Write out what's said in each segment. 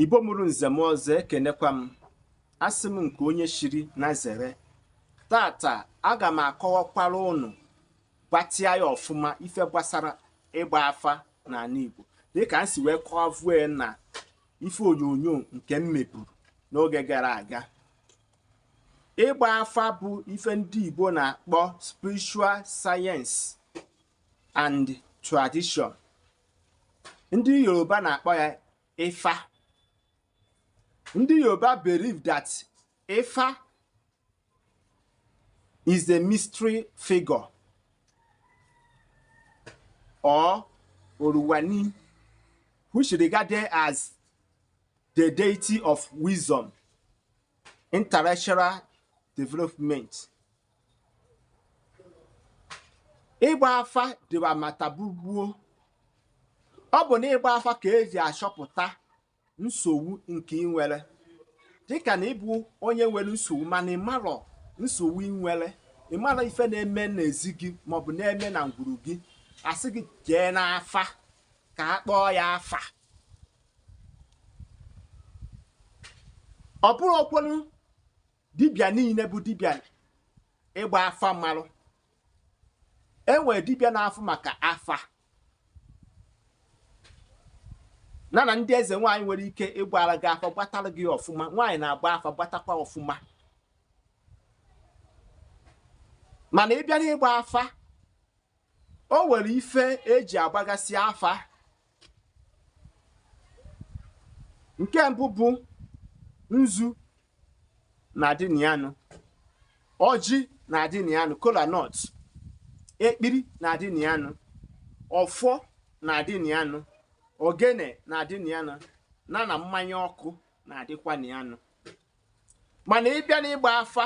Igbo mụrụ nze m ọzọ ekenekwa m. Asị m nke onye shiri na zere. Tata aga m akọwakwara unu gbatịa ya ọfụma ife gbasara ịgba afa n'ala Igbo. Dịka m si wee kọwavue na ife onyonyo nke m mepụrụ n'oge gara aga. Ịgba afa bụ ife ndị Igbo na-akpọ spiritual science and tradition. Ndị Yoruba na-akpọ ya Ifa. Ndị Yoruba believe that Ifa is a mystery figure or Oruwani, which is regarded as the deity of wisdom, intellectual development. Igba afa dịwa matabubuo. Ọ bụ na ịgba afa ka eji achọpụta nsogbu nke inwere. Dịka na ịbụ onye nwere nsogbu mana ịmarọ nsogbu inwere, ịmarọ ife na-eme n'ezi gị maọbụ na-eme na ngwuru gị, asị gị jee n'afa ka a kpọọ ya afa. Ọ bụrụ okwenụ dibịa niile bụ dibịa ịgba afa marụ. Enwere dibịa na-afụ maka afa. Na ndị eze nwaanyị nwere ike ịgbara gị afa gbatara gị ọfụma. Nwaanyị na-agba afa gbatakwa ọfụma. Mana ịbịa n'ịgba afa, o nwere ife eji agbagasị afa. Nke mbụ bụ nzu na-adị n'yanụ, ọjị na-adị n'yanụ, kola nut, ekpiri na-adị n'yanụ, ọfọ na-adị n'yanụ, ogene na-adị n'yanụ, na mmanya ọkụ na-adịkwa n'yanụ. Mana ịbịa n'ịgba afa,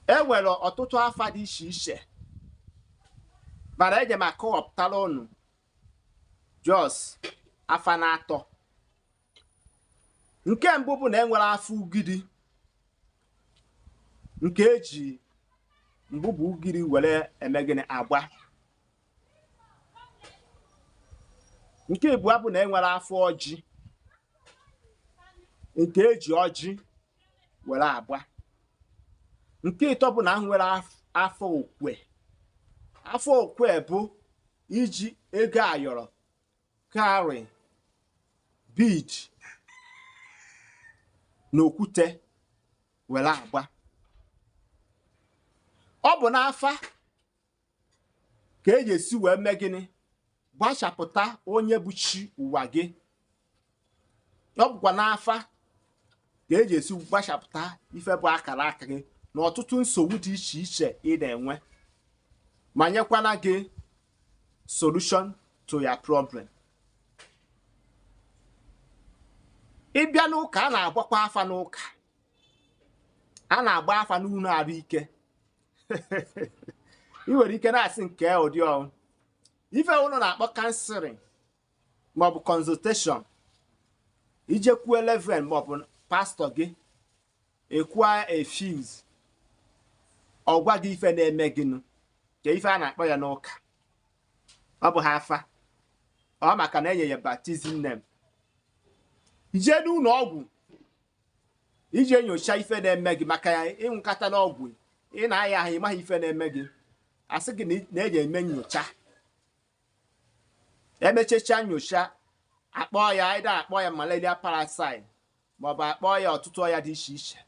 e nwere ọtụtụ afa dị iche iche. Mana eje m akọwapụtara unu jos afa na-atọ. Nke mbụ bụ na e nwere afa ugidi, nke eji mbụbụ ugiri were eme gịnị agba. Nke abụọ bụ na e nwere afọ ọjị, nke eji ọjị were agba. Nke ịtọ bụ na nwere afọ okwe. Afọ okwe bụ iji ego ayọrọ, karị, bead na okwute were agba. Ọ bụ n'afa ka eji esi wee mee gịnị gbachapụta onye bụ chi ụwa gị. Ọ bụkwa n'afa ka eji esi gbachapụta ife bụ akara aka gị na ọtụtụ nsogbu dị iche iche ị na-enwe, ma nyekwana gị solution to your problem. Ịbịa n'ụka, a na-agbakwa afa n'ụka. A na-agba afa n'ụlọ ahụike. Ị nwere ike na-asị nke ụdị ọnwụ ife ụlọ na-akpọ counseling maọbụ consultation. Ijekwuo level maọbụ pastọ gị ekwua fees, ọ gwa gị ife na-eme gịnụ ka ife a na-akpọ ya n'ụka. Ọ bụ ha afa. Ọ maka na enye ya baptism name. Ije n'ụlọ ọgwụ ije nyocha ife na-eme gị, maka ya ịnwụkata n'ọgwụ ị na-aya ahụ ịmaghị ife na-eme gị, asị gị na-eji eme nyocha. Emechecha nyocha, akpọ ya ịda akpọ ya malaria parasite maọbụ akpọ ya ọtụtụ ọya dị iche iche.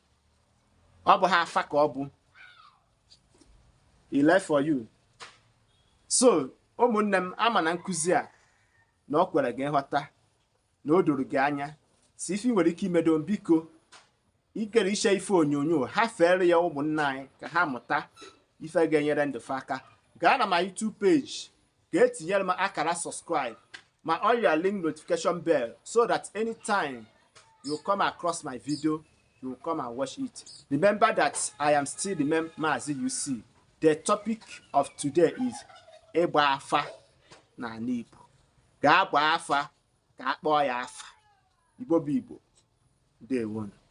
Ọ bụ ha afa ka ọ bụ. He left for you. So ụmụnne m, ama na nkụzi a na ọ kwere gị nghọta na o doro gị anya. Si ife nwere ike imedo, biko ikere iche ife onyonyo ha fere ya ụmụnna anyị ka ha mụta ife ga-enyere ndụfe aka. Gaa na my YouTube page ka etinyere m akara subscribe ma on your link notification bell, so that anytime you come across my video, you come and watch it. Remember that I am still the Maazi-UC. The topic of today is Igba Afa n'ala Igbo. Gaa gbaa afa ka a kpọọ ya afa. Igbo bụ Igbo. Ndewo.